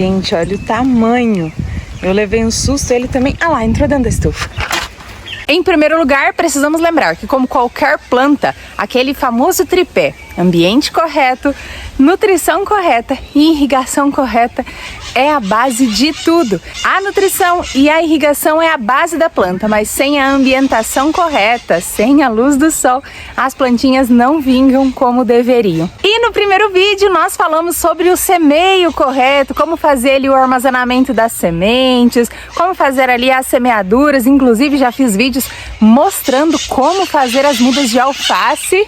Gente, olha o tamanho. Eu levei um susto, ele também... Ah lá, entrou dentro da estufa. Em primeiro lugar, precisamos lembrar que, como qualquer planta, aquele famoso tripé, ambiente correto, nutrição correta e irrigação correta é a base de tudo. A nutrição e a irrigação é a base da planta, mas sem a ambientação correta, sem a luz do sol, as plantinhas não vingam como deveriam. E no primeiro vídeo nós falamos sobre o semeio correto, como fazer ali o armazenamento das sementes, como fazer ali as semeaduras, inclusive já fiz vídeos mostrando como fazer as mudas de alface.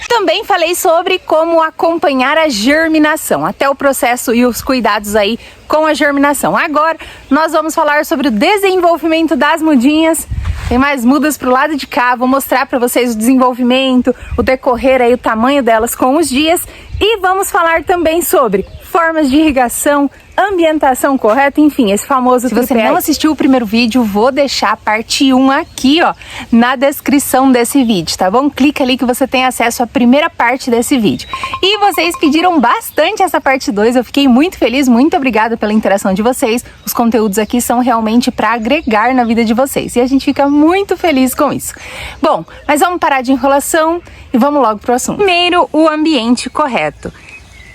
Também falei sobre como acompanhar a germinação, até o processo e os cuidados aí com a germinação. Agora nós vamos falar sobre o desenvolvimento das mudinhas. Tem mais mudas pro lado de cá, vou mostrar para vocês o desenvolvimento, o decorrer aí, o tamanho delas com os dias. E vamos falar também sobre formas de irrigação, ambientação correta, enfim, esse famoso tripé. Se você não assistiu o primeiro vídeo, vou deixar a parte 1 aqui, ó, na descrição desse vídeo, tá bom? Clica ali que você tem acesso à primeira parte desse vídeo. E vocês pediram bastante essa parte 2, eu fiquei muito feliz, muito obrigada pela interação de vocês. Os conteúdos aqui são realmente para agregar na vida de vocês e a gente fica muito feliz com isso. Bom, mas vamos parar de enrolação e vamos logo pro assunto. Primeiro, o ambiente correto.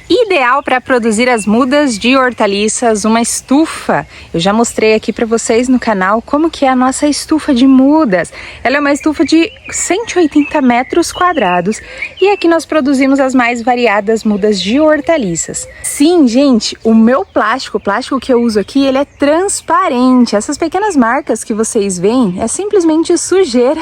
Ideal para produzir as mudas de hortaliças, uma estufa. Eu já mostrei aqui para vocês no canal como que é a nossa estufa de mudas. Ela é uma estufa de 180 metros quadrados e aqui nós produzimos as mais variadas mudas de hortaliças. Sim, gente, o meu plástico, o plástico que eu uso aqui, ele é transparente. Essas pequenas marcas que vocês veem é simplesmente sujeira,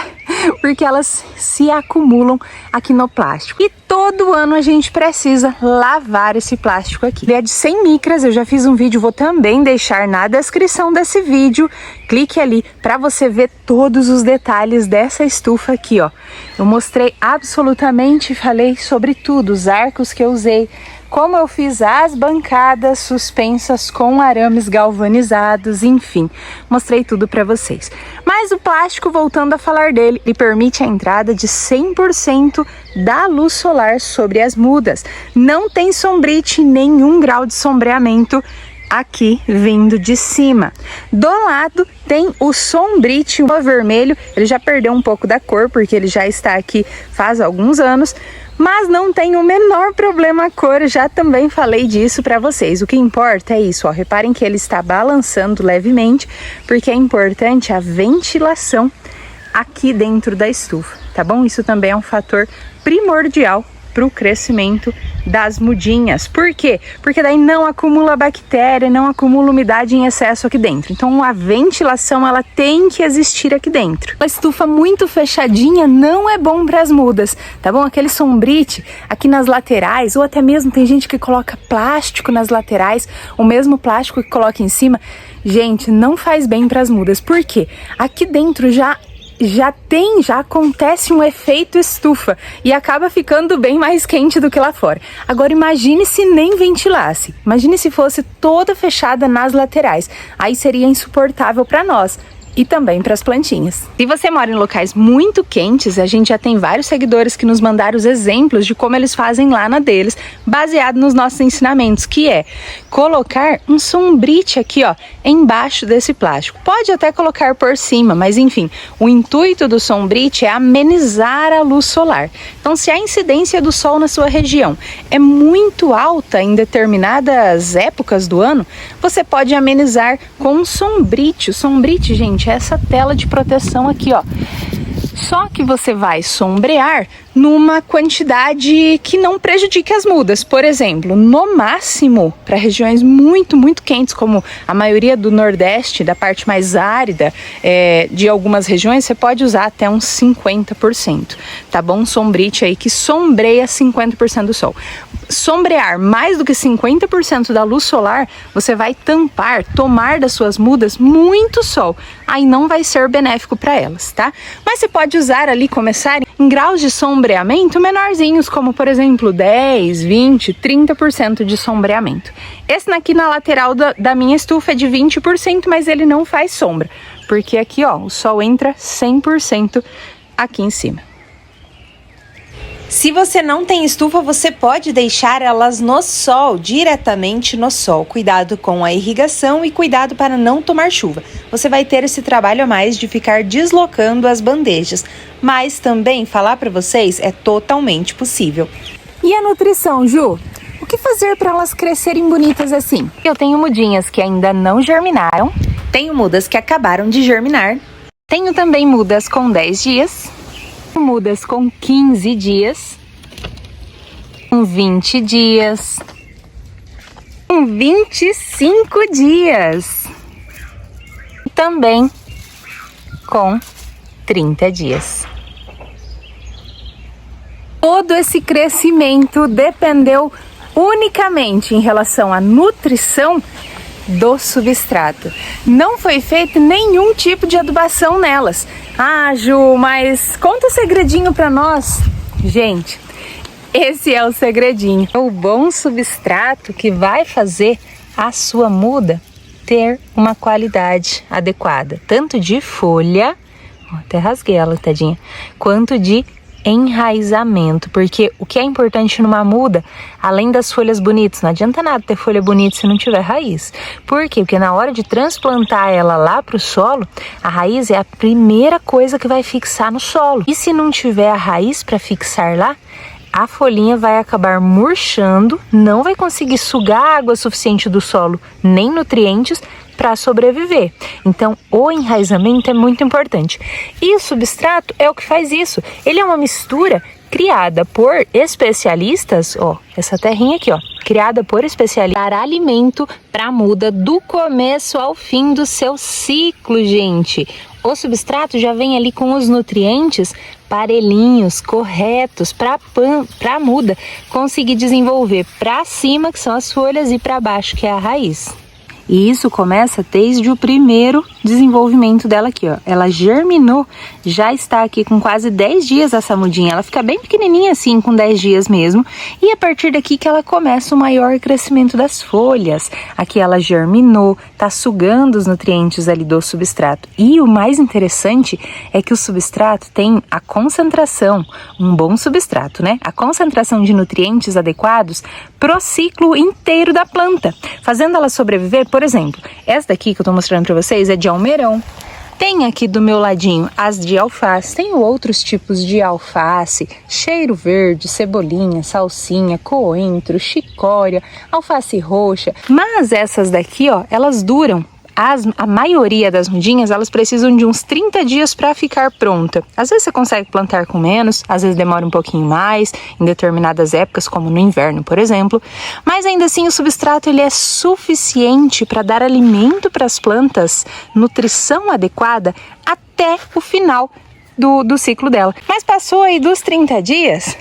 porque elas se acumulam aqui no plástico. E todo ano a gente precisa lavar esse plástico aqui. Ele é de 100 micras, eu já fiz um vídeo, vou também deixar na descrição desse vídeo. Clique ali para você ver todos os detalhes dessa estufa aqui, ó. Eu mostrei absolutamente, falei sobre tudo, os arcos que eu usei, como eu fiz as bancadas suspensas com arames galvanizados, enfim, mostrei tudo para vocês. Mas o plástico, voltando a falar dele, ele permite a entrada de 100% da luz solar sobre as mudas. Não tem sombrite, nenhum grau de sombreamento aqui vindo de cima. Do lado tem o sombrite, o vermelho, ele já perdeu um pouco da cor porque ele já está aqui faz alguns anos, mas não tem o menor problema a cor, já também falei disso para vocês. O que importa é isso, ó, reparem que ele está balançando levemente, porque é importante a ventilação aqui dentro da estufa, tá bom? Isso também é um fator primordial para o crescimento das mudinhas. Por quê? Porque daí não acumula bactéria, não acumula umidade em excesso aqui dentro. Então a ventilação ela tem que existir aqui dentro. Uma estufa muito fechadinha não é bom para as mudas, tá bom? Aquele sombrite aqui nas laterais, ou até mesmo tem gente que coloca plástico nas laterais, o mesmo plástico que coloca em cima, gente, não faz bem para as mudas. Por quê? Aqui dentro já acontece um efeito estufa e acaba ficando bem mais quente do que lá fora. Agora imagine se nem ventilasse, imagine se fosse toda fechada nas laterais, aí seria insuportável para nós e também para as plantinhas. Se você mora em locais muito quentes, a gente já tem vários seguidores que nos mandaram os exemplos de como eles fazem lá na deles, baseado nos nossos ensinamentos, que é colocar um sombrite aqui, ó, embaixo desse plástico. Pode até colocar por cima, mas enfim, o intuito do sombrite é amenizar a luz solar. Então, se a incidência do sol na sua região é muito alta em determinadas épocas do ano, você pode amenizar com um sombrite. O sombrite, gente, é essa tela de proteção aqui, ó. Só que você vai sombrear numa quantidade que não prejudique as mudas. Por exemplo, no máximo, para regiões muito, muito quentes, como a maioria do Nordeste, da parte mais árida de algumas regiões, você pode usar até uns 50%, tá bom? Um sombrite aí que sombreia 50% do sol. Sombrear mais do que 50% da luz solar, você vai tomar das suas mudas muito sol. Aí não vai ser benéfico para elas, tá? Mas você pode usar ali, começar em graus de sombreamento menorzinhos, como por exemplo 10, 20, 30% de sombreamento. Esse aqui na lateral da minha estufa é de 20%, mas ele não faz sombra, porque aqui, ó, o sol entra 100% aqui em cima. Se você não tem estufa, você pode deixar elas no sol, diretamente no sol. Cuidado com a irrigação e cuidado para não tomar chuva. Você vai ter esse trabalho a mais de ficar deslocando as bandejas. Mas também, falar para vocês, é totalmente possível. E a nutrição, Ju? O que fazer para elas crescerem bonitas assim? Eu tenho mudinhas que ainda não germinaram. Tenho mudas que acabaram de germinar. Tenho também mudas com 10 dias. Mudas com 15 dias, com 20 dias, com 25 dias e também com 30 dias. Todo esse crescimento dependeu unicamente em relação à nutrição do substrato. Não foi feito nenhum tipo de adubação nelas. Ah, Ju, mas conta o segredinho para nós. Gente, esse é o segredinho. O bom substrato que vai fazer a sua muda ter uma qualidade adequada, tanto de folha, até rasguei ela, tadinha, quanto de enraizamento, porque o que é importante numa muda, além das folhas bonitas, não adianta nada ter folha bonita se não tiver raiz. Por quê? Porque na hora de transplantar ela lá para o solo, a raiz é a primeira coisa que vai fixar no solo. E se não tiver a raiz para fixar lá, a folhinha vai acabar murchando, não vai conseguir sugar água suficiente do solo, nem nutrientes, para sobreviver. Então, o enraizamento é muito importante. E o substrato é o que faz isso. Ele é uma mistura criada por especialistas, ó, essa terrinha aqui, ó, criada por especialistas para alimento para a muda do começo ao fim do seu ciclo, gente. O substrato já vem ali com os nutrientes parelhinhos, corretos, para a muda conseguir desenvolver para cima, que são as folhas, e para baixo, que é a raiz. E isso começa desde o primeiro desenvolvimento dela aqui, ó. Ela germinou, já está aqui com quase 10 dias essa mudinha. Ela fica bem pequenininha assim, com 10 dias mesmo. E a partir daqui que ela começa o maior crescimento das folhas. Aqui ela germinou, tá sugando os nutrientes ali do substrato. E o mais interessante é que o substrato tem a concentração, um bom substrato, né? A concentração de nutrientes adequados pro ciclo inteiro da planta, fazendo ela sobreviver. Por exemplo, essa daqui que eu tô mostrando pra vocês é de almeirão. Tem aqui do meu ladinho as de alface, tem outros tipos de alface, cheiro verde, cebolinha, salsinha, coentro, chicória, alface roxa. Mas essas daqui, ó, elas duram. A maioria das mudinhas, elas precisam de uns 30 dias para ficar pronta. Às vezes você consegue plantar com menos, às vezes demora um pouquinho mais, em determinadas épocas, como no inverno, por exemplo. Mas ainda assim, o substrato ele é suficiente para dar alimento para as plantas, nutrição adequada, até o final do ciclo dela. Mas passou aí dos 30 dias...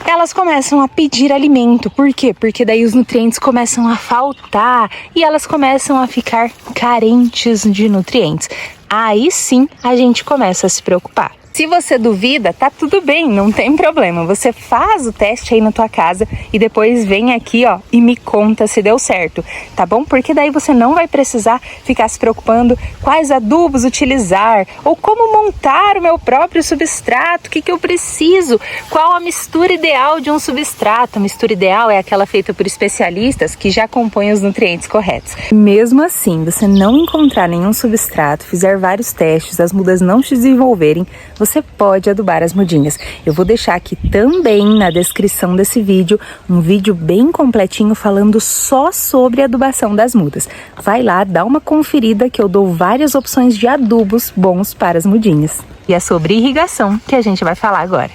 elas começam a pedir alimento. Por quê? Porque daí os nutrientes começam a faltar e elas começam a ficar carentes de nutrientes. Aí sim a gente começa a se preocupar. Se você duvida, tá tudo bem, não tem problema. Você faz o teste aí na tua casa e depois vem aqui, ó, e me conta se deu certo, tá bom? Porque daí você não vai precisar ficar se preocupando quais adubos utilizar ou como montar o meu próprio substrato, o que eu preciso, qual a mistura ideal de um substrato. A mistura ideal é aquela feita por especialistas que já compõem os nutrientes corretos. Mesmo assim, você não encontrar nenhum substrato, fizer vários testes, as mudas não se desenvolverem, você pode adubar as mudinhas. Eu vou deixar aqui também na descrição desse vídeo um vídeo bem completinho falando só sobre a adubação das mudas. Vai lá, dá uma conferida que eu dou várias opções de adubos bons para as mudinhas. E é sobre irrigação que a gente vai falar agora.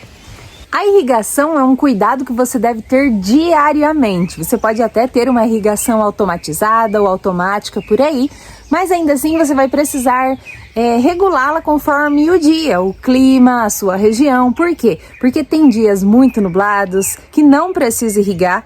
A irrigação é um cuidado que você deve ter diariamente. Você pode até ter uma irrigação automatizada ou automática por aí, mas ainda assim você vai precisar regulá-la conforme o dia, o clima, a sua região. Por quê? Porque tem dias muito nublados que não precisa irrigar,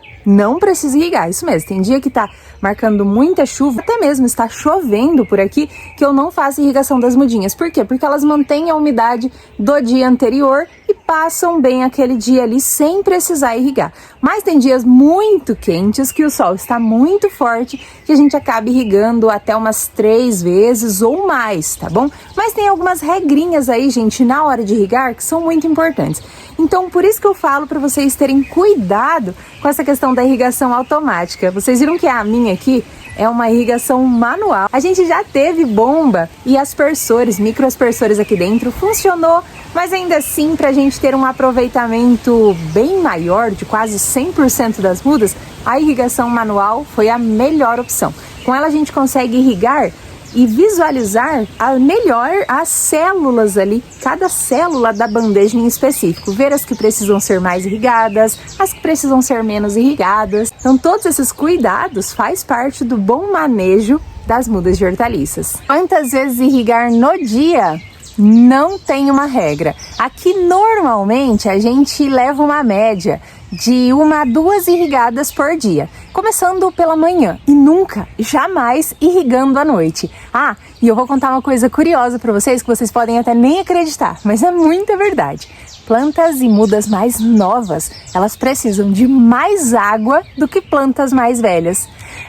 isso mesmo. Tem dia que tá marcando muita chuva, até mesmo está chovendo por aqui, que eu não faço irrigação das mudinhas. Por quê? Porque elas mantêm a umidade do dia anterior e passam bem aquele dia ali sem precisar irrigar. Mas tem dias muito quentes que o sol está muito forte, que a gente acaba irrigando até umas 3 vezes ou mais, tá bom? bom? Mas tem algumas regrinhas aí, gente, na hora de irrigar que são muito importantes. Então, por isso que eu falo para vocês terem cuidado com essa questão da irrigação automática. Vocês viram que a minha aqui é uma irrigação manual. A gente já teve bomba e aspersores, microaspersores aqui dentro, funcionou, mas ainda assim, para a gente ter um aproveitamento bem maior, de quase 100% das mudas, a irrigação manual foi a melhor opção. Com ela a gente consegue irrigar e visualizar melhor as células ali, cada célula da bandeja em específico, ver as que precisam ser mais irrigadas, as que precisam ser menos irrigadas. Então todos esses cuidados faz parte do bom manejo das mudas de hortaliças. Quantas vezes irrigar no dia? Não tem uma regra. Aqui normalmente a gente leva uma média de 1 a 2 irrigadas por dia, começando pela manhã e nunca, jamais irrigando à noite. Ah, e eu vou contar uma coisa curiosa para vocês que vocês podem até nem acreditar, mas é muita verdade. Plantas e mudas mais novas, elas precisam de mais água do que plantas mais velhas.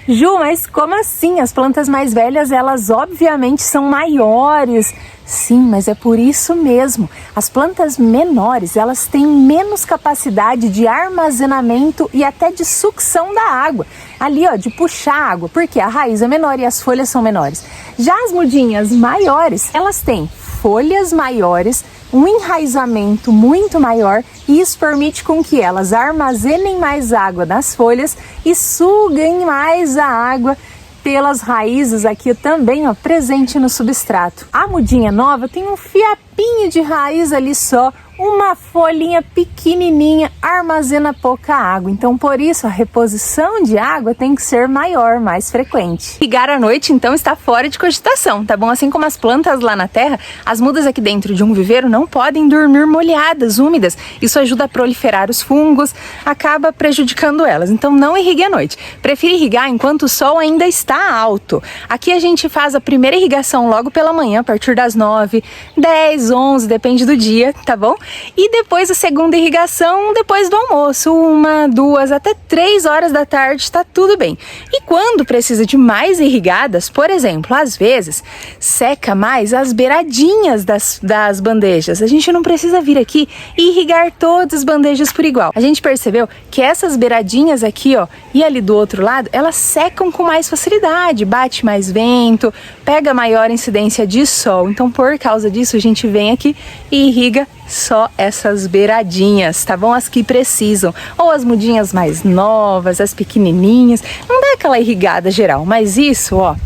Ju, mas como assim? As plantas mais velhas, elas obviamente são maiores. Sim, mas é por isso mesmo. As plantas menores, elas têm menos capacidade de armazenamento e até de sucção da água. Ali, ó, de puxar água, porque a raiz é menor e as folhas são menores. Já as mudinhas maiores, elas têm folhas maiores, um enraizamento muito maior e isso permite com que elas armazenem mais água nas folhas e suguem mais a água pelas raízes aqui também, ó, presente no substrato. A mudinha nova tem um fiapinho de raiz ali só, uma folhinha pequenininha, armazena pouca água. Então, por isso, a reposição de água tem que ser maior, mais frequente. Irrigar à noite, então, está fora de cogitação, tá bom? Assim como as plantas lá na terra, as mudas aqui dentro de um viveiro não podem dormir molhadas, úmidas. Isso ajuda a proliferar os fungos, acaba prejudicando elas. Então, não irrigue à noite. Prefira irrigar enquanto o sol ainda está alto. Aqui a gente faz a primeira irrigação logo pela manhã, a partir das 9, 10, 11, depende do dia, tá bom? E depois a segunda irrigação depois do almoço, 1, 2, até 3 horas da tarde, está tudo bem. E quando precisa de mais irrigadas, por exemplo, às vezes seca mais as beiradinhas das bandejas. A gente não precisa vir aqui e irrigar todas as bandejas por igual. A gente percebeu que essas beiradinhas aqui, ó, e ali do outro lado, elas secam com mais facilidade, bate mais vento, pega maior incidência de sol. Então, por causa disso, a gente vem aqui e irriga só essas beiradinhas, tá bom? As que precisam, ou as mudinhas mais novas, as pequenininhas, não dá aquela irrigada geral, mas isso, ó,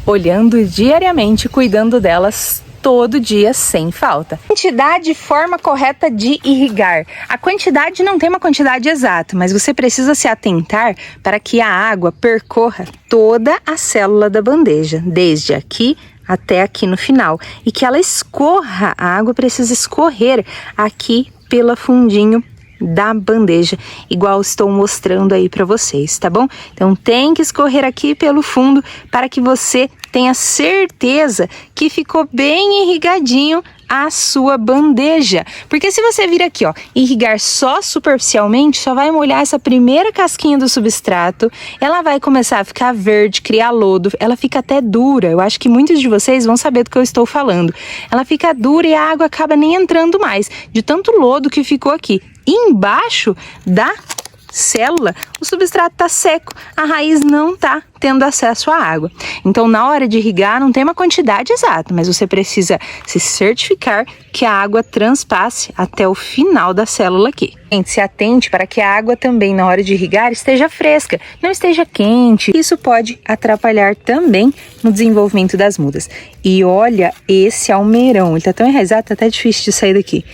olhando diariamente, cuidando delas todo dia sem falta. Quantidade e forma correta de irrigar. A quantidade não tem uma quantidade exata, mas você precisa se atentar para que a água percorra toda a célula da bandeja, desde aqui até aqui no final, e que ela escorra, a água precisa escorrer aqui pelo fundinho da bandeja, igual estou mostrando aí para vocês, tá bom? Então tem que escorrer aqui pelo fundo para que você tenha certeza que ficou bem irrigadinho a sua bandeja, porque se você vir aqui, ó, irrigar só superficialmente, só vai molhar essa primeira casquinha do substrato, ela vai começar a ficar verde, criar lodo, ela fica até dura. Eu acho que muitos de vocês vão saber do que eu estou falando. Ela fica dura e a água acaba nem entrando mais, de tanto lodo que ficou aqui. E embaixo da célula, o substrato está seco, a raiz não está tendo acesso à água. Então, na hora de irrigar, não tem uma quantidade exata, mas você precisa se certificar que a água transpasse até o final da célula aqui. Gente, se atente para que a água também, na hora de irrigar, esteja fresca, não esteja quente. Isso pode atrapalhar também no desenvolvimento das mudas. E olha esse almeirão, ele está tão enraizado, tá até difícil de sair daqui.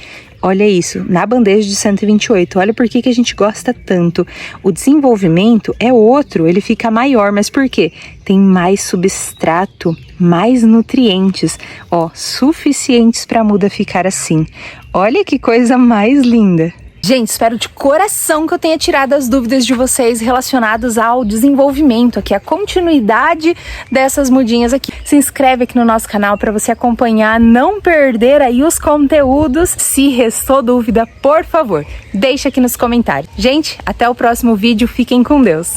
Olha isso, na bandeja de 128, olha por que a gente gosta tanto. O desenvolvimento é outro, ele fica maior, mas por quê? Tem mais substrato, mais nutrientes, ó, suficientes para a muda ficar assim. Olha que coisa mais linda. Gente, espero de coração que eu tenha tirado as dúvidas de vocês relacionadas ao desenvolvimento aqui, a continuidade dessas mudinhas aqui. Se inscreve aqui no nosso canal para você acompanhar, não perder aí os conteúdos. Se restou dúvida, por favor, deixa aqui nos comentários. Gente, até o próximo vídeo, fiquem com Deus.